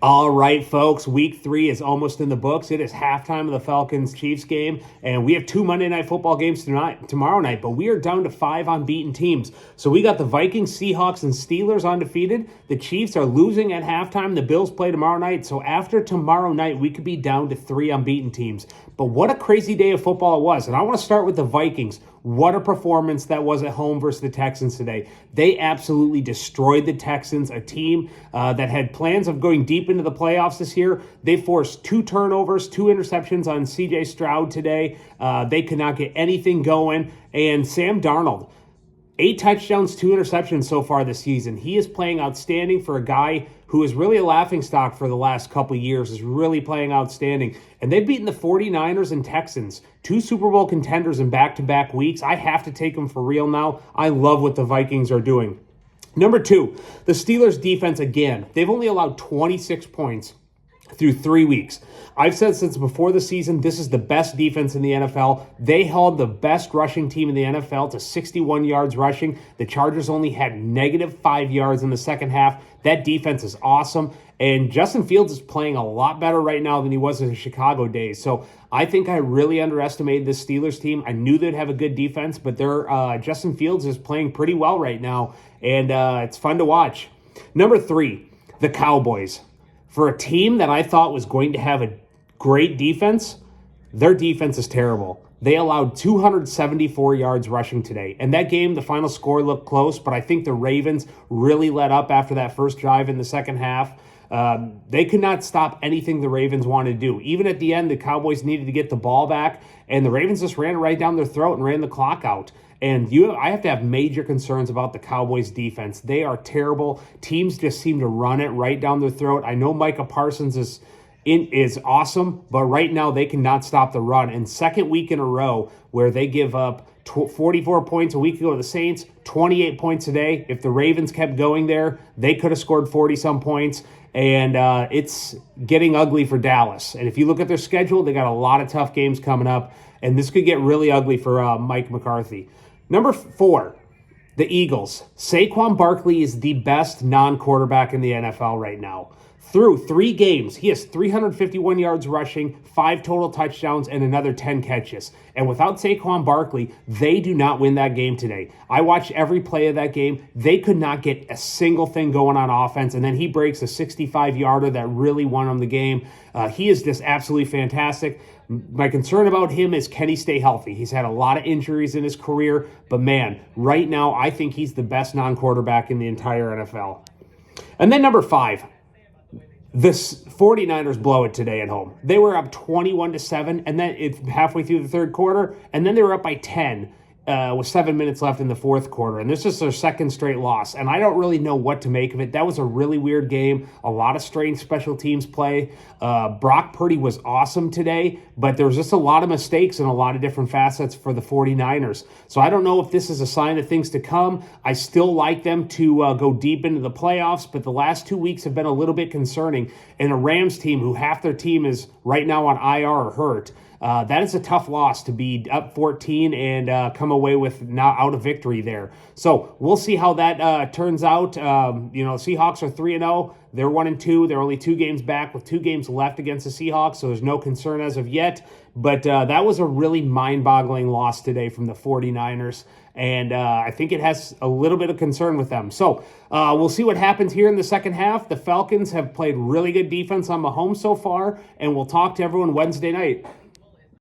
All right, folks, week 3 is almost in the books. It is halftime of the Falcons-Chiefs game, and we have 2 Monday Night Football games tomorrow night, but we are down to 5 unbeaten teams. So we got the Vikings, Seahawks, and Steelers undefeated. The Chiefs are losing at halftime. The Bills play tomorrow night, so after tomorrow night, we could be down to 3 unbeaten teams. But what a crazy day of football it was, and I want to start with the Vikings. What a performance that was at home versus the Texans today. They absolutely destroyed the Texans, a team that had plans of going deep into the playoffs this year. They forced 2 turnovers, 2 interceptions on C.J. Stroud today. They could not get anything going. And Sam Darnold, 8 touchdowns, 2 interceptions so far this season. He is playing outstanding for a guy who is really a laughingstock for the last couple of years, is really playing outstanding. And they've beaten the 49ers and Texans, 2 Super Bowl contenders in back-to-back weeks. I have to take them for real now. I love what the Vikings are doing. Number 2, the Steelers defense again. They've only allowed 26 points through 3 weeks. I've said since before the season, this is the best defense in the NFL. They held the best rushing team in the NFL to 61 yards rushing. The Chargers only had -5 yards in the second half. That defense is awesome. And Justin Fields is playing a lot better right now than he was in the Chicago days. So I think I really underestimated this Steelers team. I knew they'd have a good defense, but Justin Fields is playing pretty well right now. And it's fun to watch. Number 3, the Cowboys. For a team that I thought was going to have a great defense, their defense is terrible. They allowed 274 yards rushing today. And that game, the final score looked close, but I think the Ravens really let up after that first drive in the second half. They could not stop anything the Ravens wanted to do. Even at the end, the Cowboys needed to get the ball back, and the Ravens just ran it right down their throat and ran the clock out. And I have to have major concerns about the Cowboys' defense. They are terrible. Teams just seem to run it right down their throat. I know Micah Parsons is awesome, but right now they cannot stop the run. And second week in a row where they give up 44 points a week ago to the Saints, 28 points today. If the Ravens kept going there, they could have scored 40-some points. And it's getting ugly for Dallas. And if you look at their schedule, they got a lot of tough games coming up. And this could get really ugly for Mike McCarthy. Number 4, the Eagles. Saquon Barkley is the best non-quarterback in the NFL right now. Through 3 games, he has 351 yards rushing, 5 total touchdowns, and another 10 catches. And without Saquon Barkley, they do not win that game today. I watched every play of that game. They could not get a single thing going on offense, and then he breaks a 65-yarder that really won them the game. He is just absolutely fantastic. My concern about him is, can he stay healthy? He's had a lot of injuries in his career, but man, right now, I think he's the best non-quarterback in the entire NFL. And then number 5, the 49ers blow it today at home. They were up 21-7, and then it's halfway through the third quarter, and then they were up by 10 with 7 minutes left in the fourth quarter. And this is their second straight loss, and I don't really know what to make of it. That was a really weird game. A lot of strange special teams play. Brock Purdy was awesome today, but there was just a lot of mistakes in a lot of different facets for the 49ers. So I don't know if this is a sign of things to come. I still like them to go deep into the playoffs, but the last 2 weeks have been a little bit concerning. And a Rams team who half their team is right now on IR or hurt, that is a tough loss to be up 14 and come away with now out of victory there. So we'll see how that turns out. Seahawks are 3-0. They're 1-2. They're only 2 games back with 2 games left against the Seahawks, so there's no concern as of yet. But that was a really mind-boggling loss today from the 49ers, and I think it has a little bit of concern with them. So we'll see what happens here in the second half. The Falcons have played really good defense on Mahomes so far, and we'll talk to everyone Wednesday night.